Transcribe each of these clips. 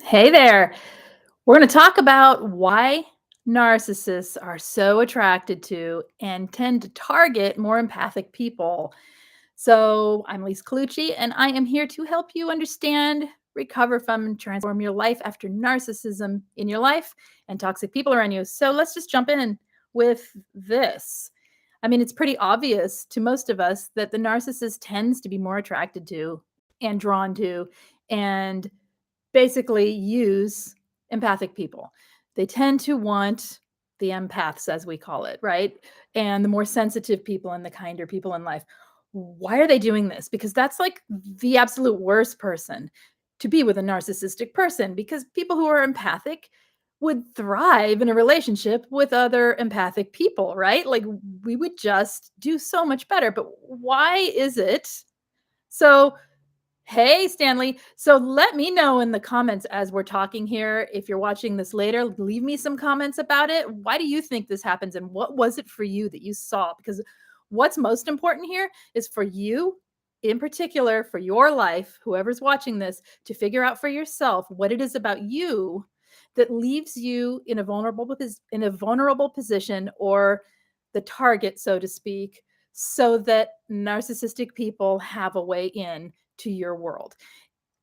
Hey there. We're going to talk about why narcissists are so attracted to and tend to target more empathic people. So, I'm Lise and I am here to help you understand, recover from, and transform your life after narcissism in your life and toxic people around you. So, let's just jump in with this. I mean, it's pretty obvious to most of us that the narcissist tends to be more attracted to and drawn to and basically use empathic people. They tend to want the empaths, as we call it, right? And the more sensitive people and the kinder people in life. Why are they doing this? Because that's like the absolute worst person to be with a narcissistic person, because people who are empathic would thrive in a relationship with other empathic people, right? Like we would just do so much better. But why is it? So Hey, Stanley. So let me know in the comments as we're talking here. If you're watching this later, leave me some comments about it. Why do you think this happens? And what was it for you that you saw? Because what's most important here is for you, in particular, for your life, whoever's watching this, to figure out for yourself what it is about you that leaves you in a vulnerable position or the target, so to speak, so that narcissistic people have a way in to your world.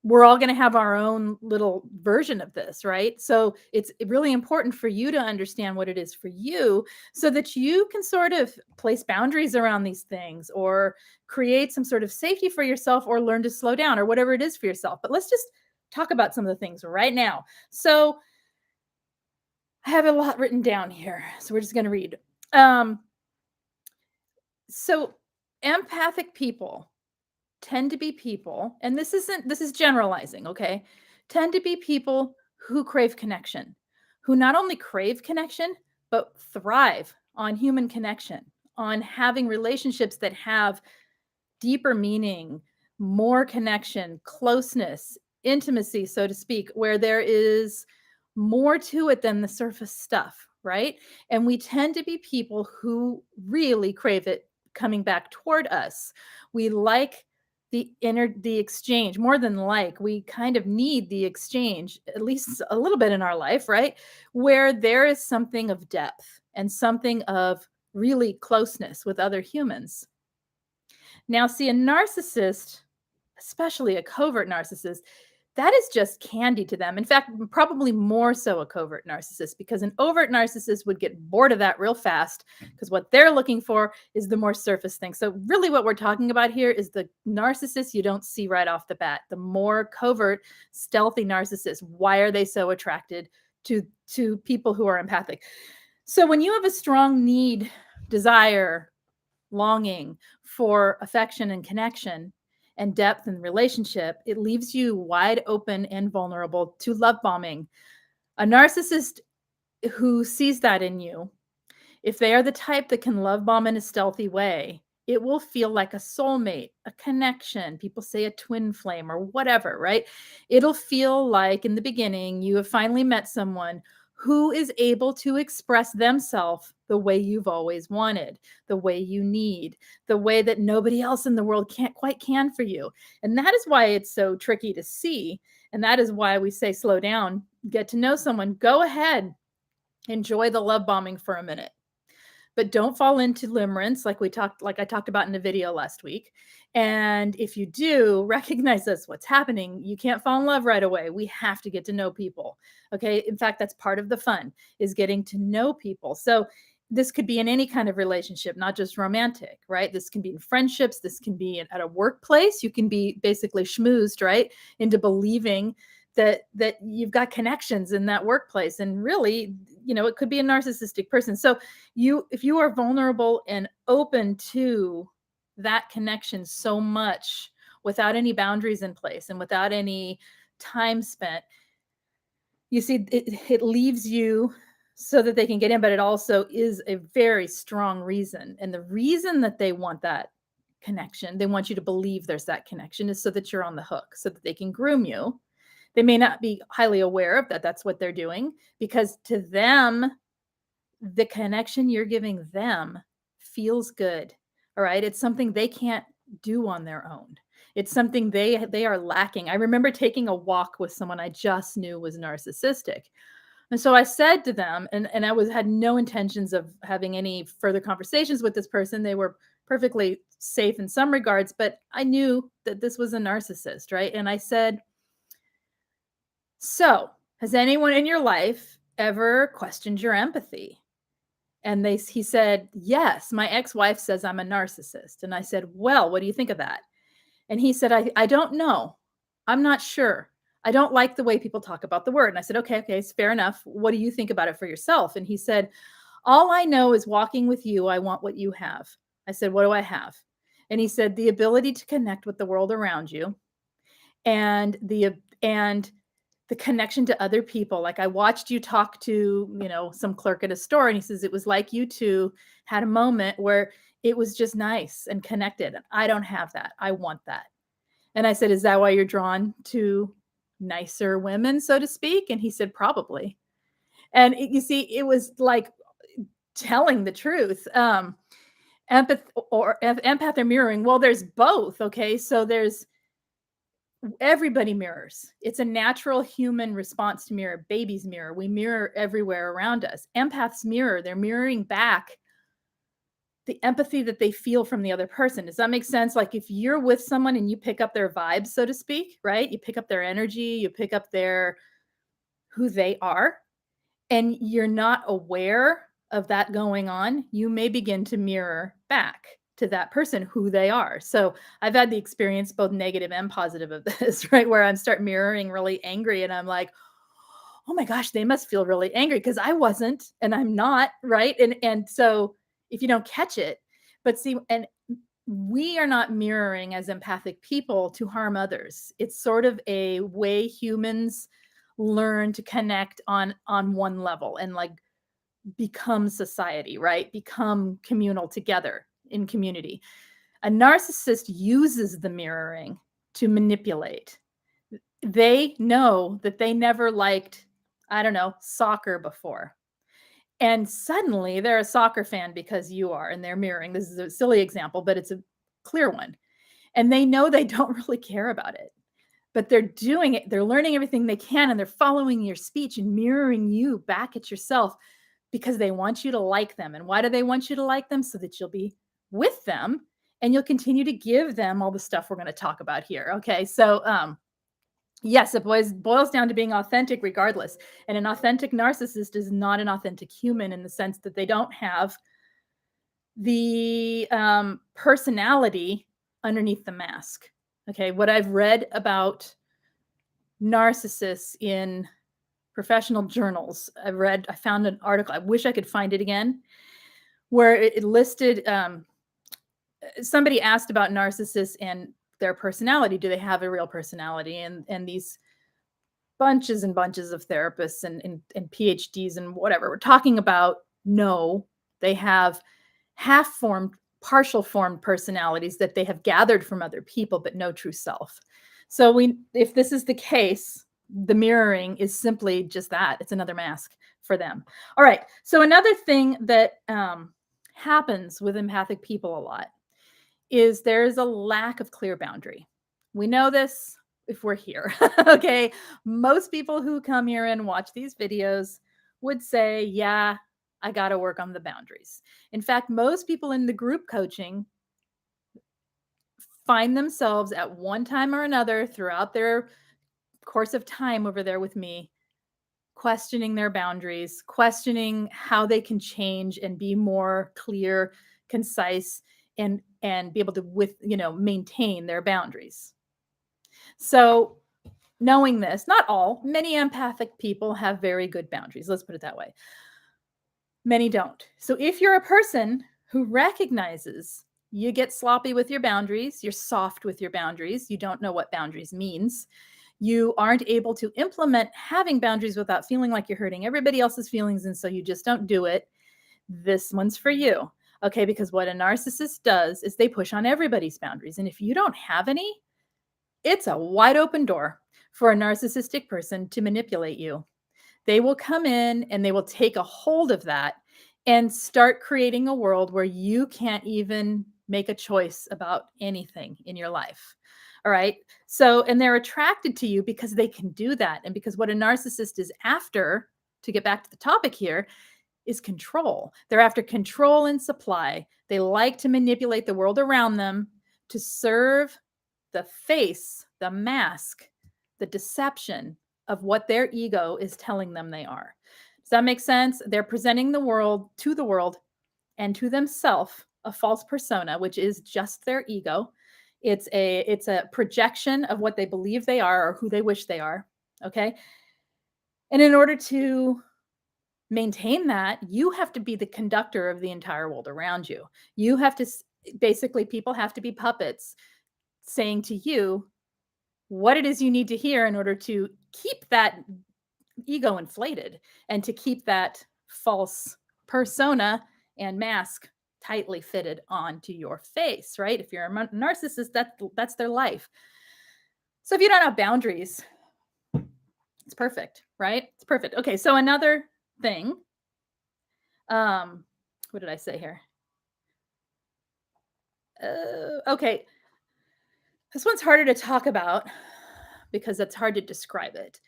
We're all going to have our own little version of this, right? So it's really important for you to understand what it is for you so that you can sort of place boundaries around these things or create some sort of safety for yourself or learn to slow down or whatever it is for yourself. But let's just talk about some of the things right now. So I have a lot written down here. So we're just going to read. Um, so empathic people tend to be people, and this is generalizing, okay? Tend to be people who crave connection, who not only crave connection, but thrive on human connection, on having relationships that have deeper meaning, more connection, closeness, intimacy, so to speak, where there is more to it than the surface stuff, right? And we tend to be people who really crave it coming back toward us. We like the exchange more than like. We kind of need the exchange at least a little bit in our life, right? Where there is something of depth and something of really closeness with other humans. Now, see, a narcissist, especially a covert narcissist, that is just candy to them. In fact, probably more so a covert narcissist, because an overt narcissist would get bored of that real fast because what they're looking for is the more surface thing. So, really, what we're talking about here is the narcissist you don't see right off the bat, the more covert, stealthy narcissist. Why are they so attracted to people who are empathic? So, when you have a strong need, desire, longing for affection and connection and depth and relationship, it leaves you wide open and vulnerable to love bombing. A narcissist who sees that in you, if they are the type that can love bomb in a stealthy way, it will feel like a soulmate, a connection. People say a twin flame or whatever, right? It'll feel like in the beginning you have finally met someone who is able to express themselves the way you've always wanted, the way you need, the way that nobody else in the world can't quite can for you. And that is why it's so tricky to see. And that is why we say slow down, get to know someone, go ahead, enjoy the love bombing for a minute, but don't fall into limerence like I talked about in the video last week. And if you do, recognize that's what's happening. You can't fall in love right away. We have to get to know people. Okay. In fact, that's part of the fun, is getting to know people. So this could be in any kind of relationship, not just romantic, right? This can be in friendships. This can be at a workplace. You can be basically schmoozed, right, into believing that you've got connections in that workplace. And really, it could be a narcissistic person. So if you are vulnerable and open to that connection so much without any boundaries in place and without any time spent, you see, it leaves you so that they can get in, but it also is a very strong reason. And the reason that they want that connection, they want you to believe there's that connection, is so that you're on the hook, so that they can groom you. They may not be highly aware of that. That's what they're doing, because to them, the connection you're giving them feels good. All right. It's something they can't do on their own. It's something they are lacking. I remember taking a walk with someone I just knew was narcissistic. And so I said to them, and I had no intentions of having any further conversations with this person. They were perfectly safe in some regards, but I knew that this was a narcissist, right? And I said, "So, has anyone in your life ever questioned your empathy?" And he said, "Yes, my ex-wife says I'm a narcissist." And I said, "Well, what do you think of that?" And he said, I don't know. I'm not sure. I don't like the way people talk about the word." And I said, okay, it's fair enough. What do you think about it for yourself? And he said, "All I know is walking with you, I want what you have." I said, "What do I have?" And he said, "The ability to connect with the world around you and the connection to other people. Like I watched you talk to, some clerk at a store." And he says, "It was like you two had a moment where it was just nice and connected. And I don't have that. I want that." And I said, "Is that why you're drawn to nicer women, so to speak?" And he said, "Probably." And you see, it was like telling the truth. Empath or mirroring. Well, there's both. Okay. So everybody mirrors. It's a natural human response to mirror. Babies mirror. We mirror everywhere around us. Empaths mirror. They're mirroring back the empathy that they feel from the other person. Does that make sense? Like if you're with someone and you pick up their vibes, so to speak, right? You pick up their energy, you pick up who they are, and you're not aware of that going on, you may begin to mirror back to that person who they are. So I've had the experience, both negative and positive, of this, right? Where I start mirroring really angry and I'm like, oh my gosh, they must feel really angry because I wasn't and I'm not, right? And so if you don't catch it, but see, and we are not mirroring as empathic people to harm others. It's sort of a way humans learn to connect on one level and like become society, right? Become communal together in community. A narcissist uses the mirroring to manipulate. They know that they never liked, I don't know, soccer before. And suddenly they're a soccer fan because you are, and they're mirroring. This is a silly example, but it's a clear one. And they know they don't really care about it, but they're doing it. They're learning everything they can, and they're following your speech and mirroring you back at yourself because they want you to like them. And why do they want you to like them? So that you'll be with them and you'll continue to give them all the stuff we're going to talk about here. Okay. So, yes, it boils down to being authentic regardless. And an authentic narcissist is not an authentic human in the sense that they don't have the personality underneath the mask. Okay. What I've read about narcissists in professional journals, I found an article, I wish I could find it again, where it listed, somebody asked about narcissists and their personality. Do they have a real personality? And these bunches and bunches of therapists and PhDs and whatever we're talking about, no, they have half formed, partial formed personalities that they have gathered from other people, but no true self. So if this is the case, the mirroring is simply just that. It's another mask for them. All right. So another thing that happens with empathic people a lot is there's a lack of clear boundary. We know this if we're here. Okay. Most people who come here and watch these videos would say, yeah, I got to work on the boundaries. In fact, most people in the group coaching find themselves at one time or another throughout their course of time over there with me, questioning their boundaries, questioning how they can change and be more clear, concise, and be able to maintain their boundaries. So knowing this, not all, many empathic people have very good boundaries. Let's put it that way. Many don't. So if you're a person who recognizes you get sloppy with your boundaries, you're soft with your boundaries, you don't know what boundaries means, you aren't able to implement having boundaries without feeling like you're hurting everybody else's feelings, and so you just don't do it, this one's for you. Okay, because what a narcissist does is they push on everybody's boundaries. And if you don't have any, it's a wide open door for a narcissistic person to manipulate you. They will come in and they will take a hold of that and start creating a world where you can't even make a choice about anything in your life. All right. So, and they're attracted to you because they can do that. And because what a narcissist is after, to get back to the topic here, is control. They're after control and supply. They like to manipulate the world around them to serve the face, the mask, the deception of what their ego is telling them they are. Does that make sense? They're presenting the world and to themselves a false persona, which is just their ego. It's a projection of what they believe they are or who they wish they are. Okay. And in order to maintain that, you have to be the conductor of the entire world around you. You have to, basically, people have to be puppets saying to you what it is you need to hear in order to keep that ego inflated and to keep that false persona and mask tightly fitted onto your face, right? If you're a narcissist, that's their life. So if you don't have boundaries, it's perfect, right? It's perfect. Okay, so another thing, what did I say here? Okay, this one's harder to talk about because it's hard to describe it.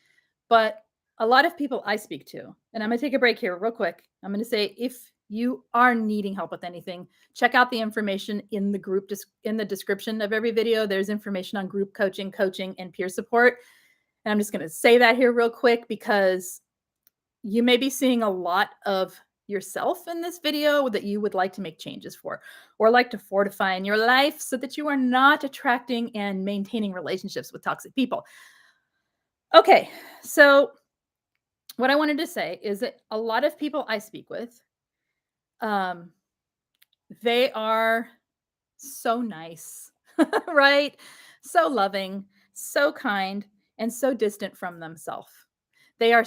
But a lot of people I speak to, and I'm going to take a break here real quick. I'm going to say, if you are needing help with anything, check out the information in the group, in the description of every video. There's information on group coaching, and peer support. And I'm just going to say that here real quick because you may be seeing a lot of yourself in this video that you would like to make changes for, or like to fortify in your life so that you are not attracting and maintaining relationships with toxic people. Okay, so what I wanted to say is that a lot of people I speak with, they are so nice, right? So loving, so kind, and so distant from themselves. They are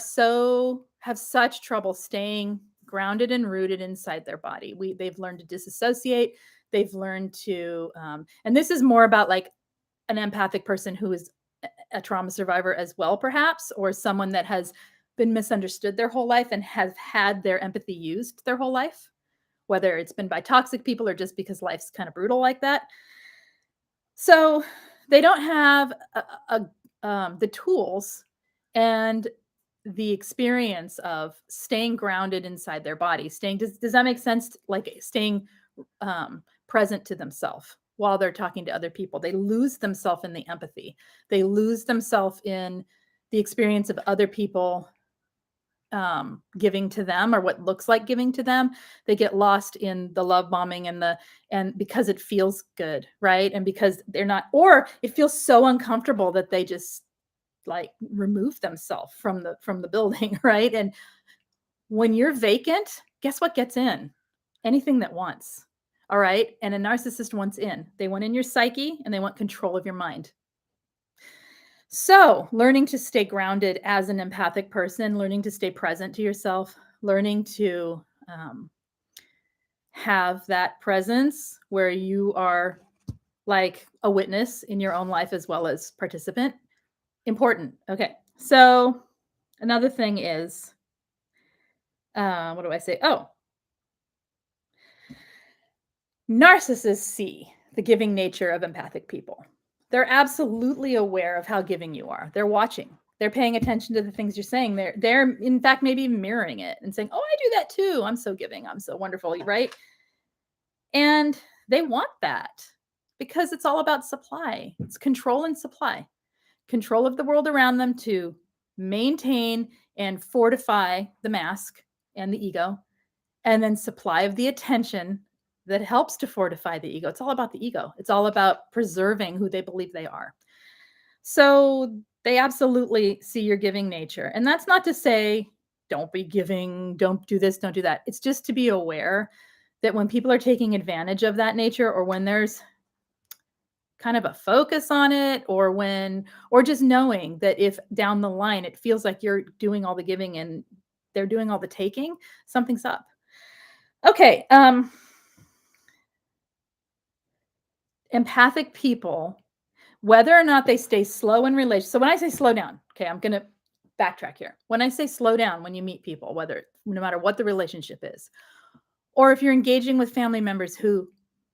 have such trouble staying grounded and rooted inside their body. They've learned to disassociate. They've learned to, and this is more about like an empathic person who is a trauma survivor as well, perhaps, or someone that has been misunderstood their whole life and has had their empathy used their whole life, whether it's been by toxic people or just because life's kind of brutal like that. So they don't have the tools and the experience of staying grounded inside their body. Does that make sense? Like staying present to themselves while they're talking to other people. They lose themselves in the empathy. They lose themselves in the experience of other people giving to them, or what looks like giving to them. They get lost in the love bombing and because it feels good, right? And because they're not, or it feels so uncomfortable that they just like remove themselves from the building, right? And when you're vacant, guess what gets in? Anything that wants. All right. And a narcissist wants in. They want in your psyche and they want control of your mind. So learning to stay grounded as an empathic person, learning to stay present to yourself, learning to have that presence where you are like a witness in your own life as well as participant. Important. Okay. So another thing is, what do I say? Oh, narcissists see the giving nature of empathic people. They're absolutely aware of how giving you are. They're watching. They're paying attention to the things you're saying. They're in fact maybe mirroring it and saying, "Oh, I do that too. I'm so giving. I'm so wonderful," right? And they want that because it's all about supply. It's control and supply. Control of the world around them to maintain and fortify the mask and the ego, and then supply of the attention that helps to fortify the ego. It's all about the ego. It's all about preserving who they believe they are. So they absolutely see your giving nature. And that's not to say, don't be giving, don't do this, don't do that. It's just to be aware that when people are taking advantage of that nature, or when there's kind of a focus on it, or just knowing that if down the line it feels like you're doing all the giving and they're doing all the taking, something's up. Okay. Empathic people, whether or not they stay slow in relation. So when I say slow down, okay, I'm going to backtrack here. When I say slow down, when you meet people, no matter what the relationship is, or if you're engaging with family members who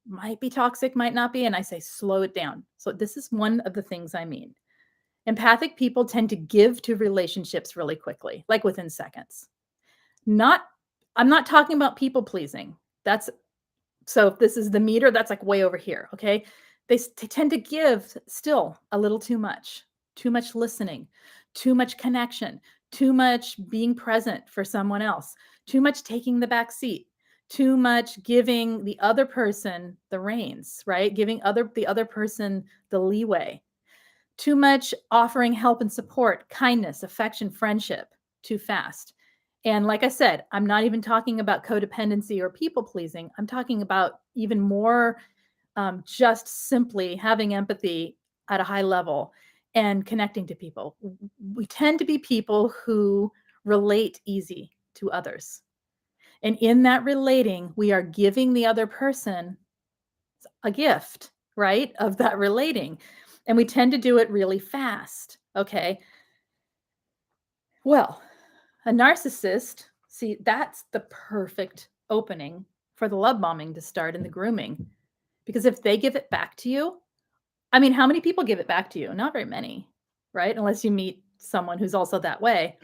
Might be toxic, might not be. And I say, slow it down. So this is one of the things I mean. Empathic people tend to give to relationships really quickly, like within seconds. I'm not talking about people pleasing. So if this is the meter, that's like way over here. Okay. They tend to give still a little too much listening, too much connection, too much being present for someone else, too much taking the back seat, too much giving the other person the reins, right? Giving the other person the leeway, too much offering help and support, kindness, affection, friendship too fast. And like I said, I'm not even talking about codependency or people pleasing. I'm talking about even more just simply having empathy at a high level and connecting to people. We tend to be people who relate easy to others. And in that relating, we are giving the other person a gift, right, of that relating. And we tend to do it really fast. Okay. Well, a narcissist, see, that's the perfect opening for the love bombing to start in the grooming. Because if they give it back to you, I mean, how many people give it back to you? Not very many, right? Unless you meet someone who's also that way.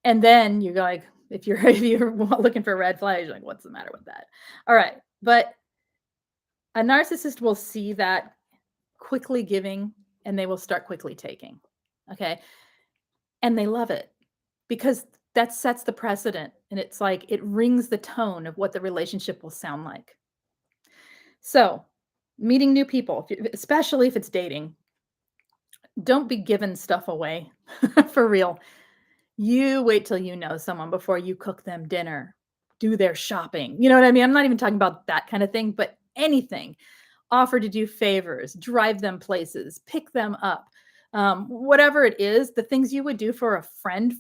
And then you're like, if you're looking for red flags, you're like, what's the matter with that? All right. But a narcissist will see that quickly giving and they will start quickly taking. Okay. And they love it because that sets the precedent. And it's like it rings the tone of what the relationship will sound like. So, meeting new people, especially if it's dating, don't be giving stuff away for real. You wait till you know someone before you cook them dinner, do their shopping. You know what I mean? I'm not even talking about that kind of thing, but anything. Offer to do favors, drive them places, pick them up. Whatever it is, the things you would do for a friend,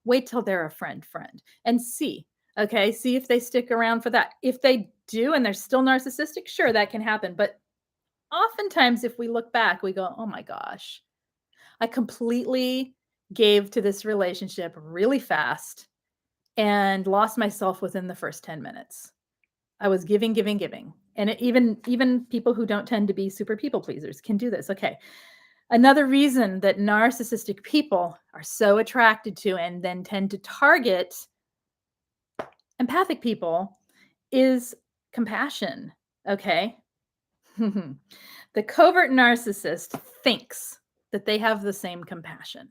wait till they're a friend and see. Okay, see if they stick around for that. If they do and they're still narcissistic, sure, that can happen. But oftentimes, if we look back, we go, oh my gosh, I completely gave to this relationship really fast and lost myself within the first 10 minutes. I was giving. And even people who don't tend to be super people pleasers can do this. Okay. Another reason that narcissistic people are so attracted to and then tend to target empathic people is compassion. Okay. The covert narcissist thinks that they have the same compassion,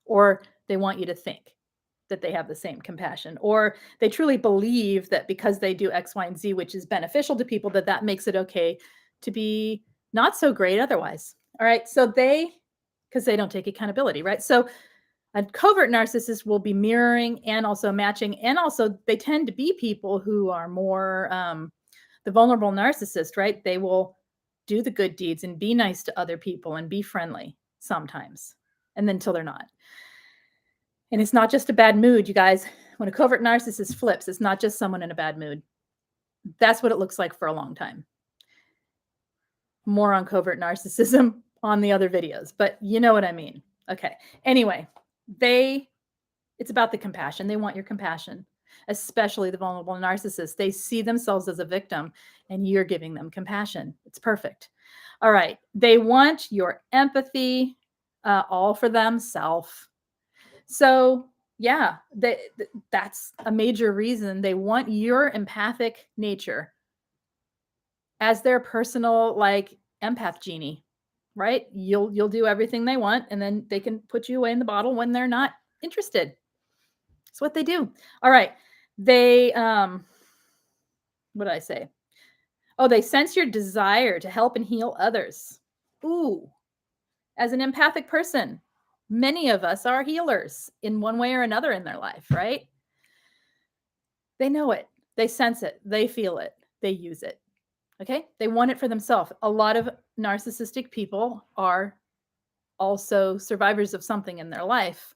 or they want you to think that they have the same compassion, or they truly believe that because they do X, Y, and Z, which is beneficial to people, that makes it okay to be not so great otherwise. All right. So because they don't take accountability, right? So a covert narcissist will be mirroring and also matching. And also they tend to be people who are more the vulnerable narcissist, right? They will do the good deeds and be nice to other people and be friendly sometimes, and then until they're not. And it's not just a bad mood, you guys. When a covert narcissist flips, it's not just someone in a bad mood. That's what it looks like for a long time. More on covert narcissism on the other videos, but you know what I mean. Okay. Anyway, it's about the compassion. They want your compassion, especially the vulnerable narcissists. They see themselves as a victim and you're giving them compassion. It's perfect. All right. They want your empathy, all for themselves. So yeah, that's a major reason they want your empathic nature as their personal like empath genie, right? You'll do everything they want and then they can put you away in the bottle when they're not interested. It's what they do. All right. They what did I say? Oh, they sense your desire to help and heal others. Ooh. As an empathic person, many of us are healers in one way or another in their life, right? They know it. They sense it. They feel it. They use it. Okay? They want it for themselves. A lot of narcissistic people are also survivors of something in their life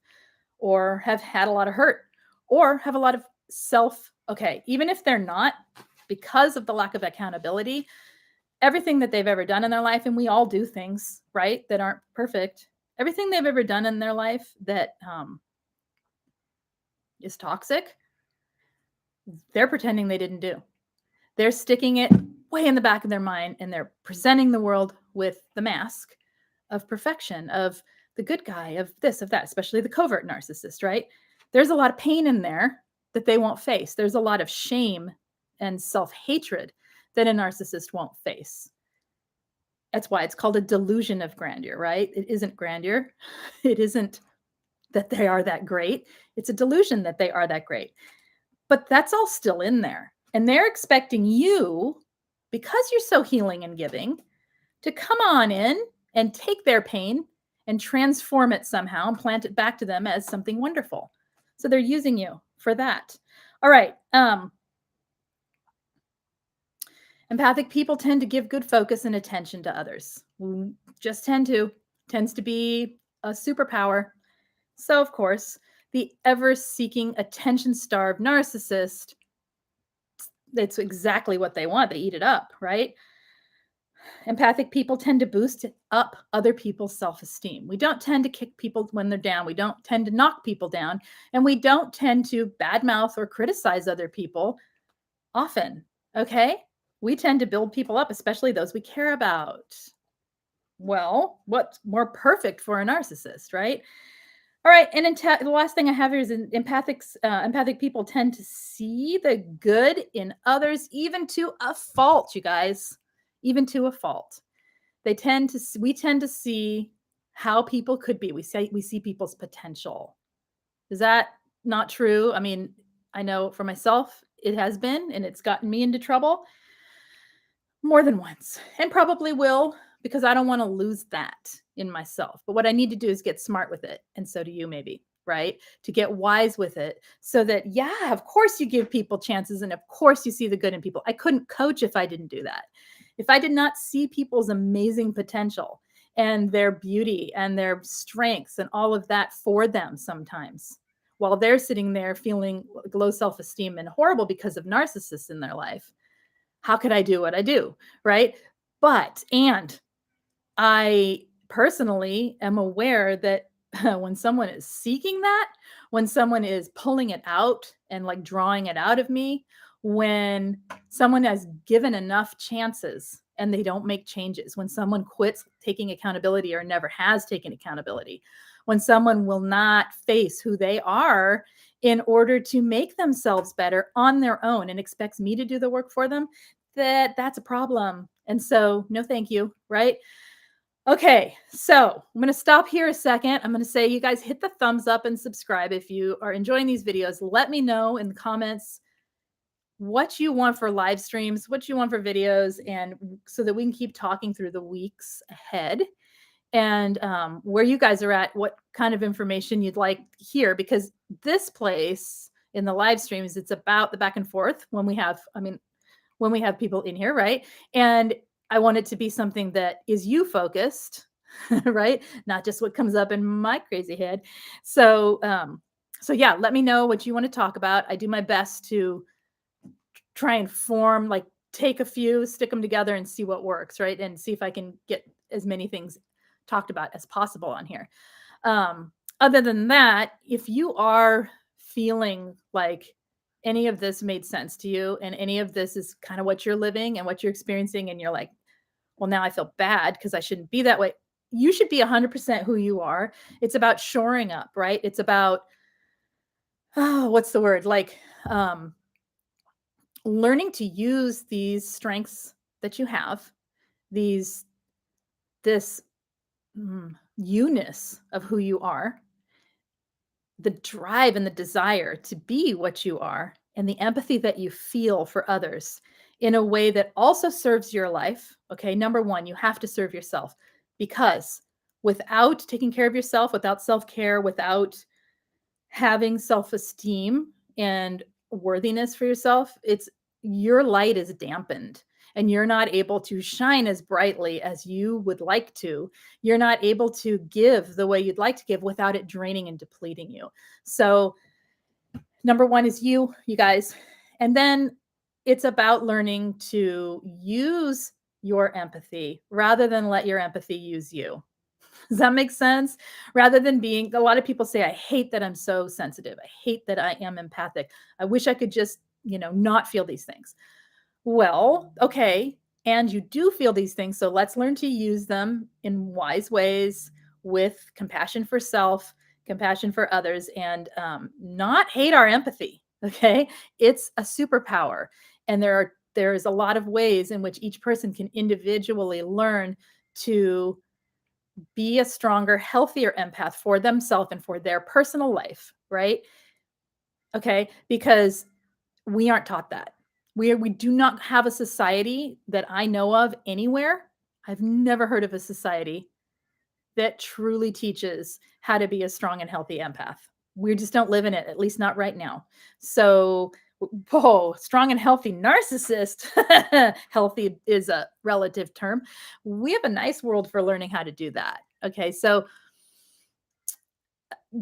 or have had a lot of hurt or have a lot of even if they're not, because of the lack of accountability, everything that they've ever done in their life, and we all do things, right, that aren't perfect. Everything they've ever done in their life that is toxic, they're pretending they didn't do. They're sticking it way in the back of their mind, and they're presenting the world with the mask of perfection, of the good guy, of this, of that, especially the covert narcissist, right? There's a lot of pain in there that they won't face. There's a lot of shame and self-hatred that a narcissist won't face. That's why it's called a delusion of grandeur, right? It isn't grandeur. It isn't that they are that great. It's a delusion that they are that great. But that's all still in there. And they're expecting you, because you're so healing and giving, to come on in and take their pain and transform it somehow and plant it back to them as something wonderful. So they're using you for that. All right. Empathic people tend to give good focus and attention to others. Just tends to be a superpower. So, of course, the ever-seeking, attention-starved narcissist, that's exactly what they want. They eat it up, right? Empathic people tend to boost up other people's self-esteem. We don't tend to kick people when they're down. We don't tend to knock people down. And we don't tend to badmouth or criticize other people often, okay? We tend to build people up, especially those we care about. Well, what's more perfect for a narcissist, right? All right, and the last thing I have here is empathic people tend to see the good in others, even to a fault, you guys, even to a fault. We tend to see how people could be. We see people's potential. Is that not true? I mean, I know for myself, it has been, and it's gotten me into trouble more than once, and probably will, because I don't want to lose that in myself. But what I need to do is get smart with it. And so do you, maybe, right? To get wise with it so that, yeah, of course you give people chances. And of course you see the good in people. I couldn't coach if I didn't do that. If I did not see people's amazing potential and their beauty and their strengths and all of that for them sometimes, while they're sitting there feeling low self-esteem and horrible because of narcissists in their life, how could I do what I do, right? And I personally am aware that when someone is seeking that, when someone is pulling it out and like drawing it out of me, when someone has given enough chances and they don't make changes, when someone quits taking accountability or never has taken accountability, when someone will not face who they are in order to make themselves better on their own and expects me to do the work for them, that's a problem. And so, no, thank you, right? Okay, so I'm going to stop here a second. I'm going to say, you guys hit the thumbs up and subscribe if you are enjoying these videos. Let me know in the comments what you want for live streams, what you want for videos, and so that we can keep talking through the weeks ahead, and where you guys are at, what kind of information you'd like here, because this place in the live streams, it's about the back and forth when we have people in here, right? And I want it to be something that is you focused, right? Not just what comes up in my crazy head. So yeah, let me know what you want to talk about. I do my best to try and take a few, stick them together and see what works, right? And see if I can get as many things talked about as possible on here. Other than that, if you are feeling like any of this made sense to you and any of this is kind of what you're living and what you're experiencing, and you're like, well, now I feel bad because I shouldn't be that way. You should be 100% who you are. It's about shoring up, right? It's about, what's the word? Learning to use these strengths that you have, this you-ness of who you are, the drive and the desire to be what you are, and the empathy that you feel for others in a way that also serves your life. Okay, number one, you have to serve yourself, because without taking care of yourself, without self-care, without having self-esteem and worthiness for yourself, your light is dampened and you're not able to shine as brightly as you would like to. You're not able to give the way you'd like to give without it draining and depleting you. So number one is you guys. And then it's about learning to use your empathy rather than let your empathy use you. Does that make sense? Rather than a lot of people say, I hate that I'm so sensitive. I hate that I am empathic. I wish I could just, not feel these things. Well, okay, And you do feel these things. So let's learn to use them in wise ways with compassion for self, compassion for others, and not hate our empathy. Okay. It's a superpower. And there's a lot of ways in which each person can individually learn to be a stronger, healthier empath for themselves and for their personal life, right? Okay, because we aren't taught that. We do not have a society that I know of anywhere. I've never heard of a society that truly teaches how to be a strong and healthy empath. We just don't live in it, at least not right now. So, strong and healthy narcissist, healthy is a relative term. We have a nice world for learning how to do that. Okay, so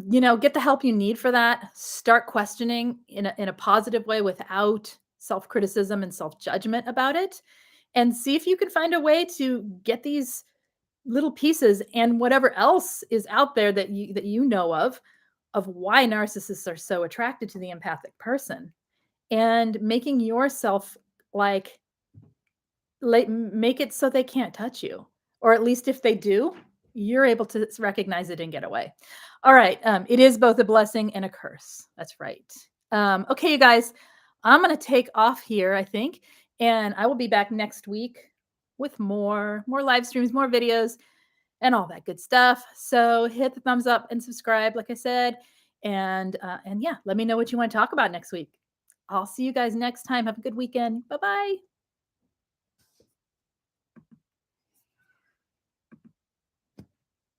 get the help you need for that. Start questioning in a positive way without self-criticism and self-judgment about it, and see if you can find a way to get these little pieces and whatever else is out there that you know of why narcissists are so attracted to the empathic person, and making yourself like make it so they can't touch you, or at least if they do, you're able to recognize it and get away. All right, it is both a blessing and a curse. That's right. Okay, you guys, I'm gonna take off here, I think, and I will be back next week with more live streams, more videos, and all that good stuff. So hit the thumbs up and subscribe, like I said, and yeah, let me know what you want to talk about next week. I'll see you guys next time. Have a good weekend. Bye bye.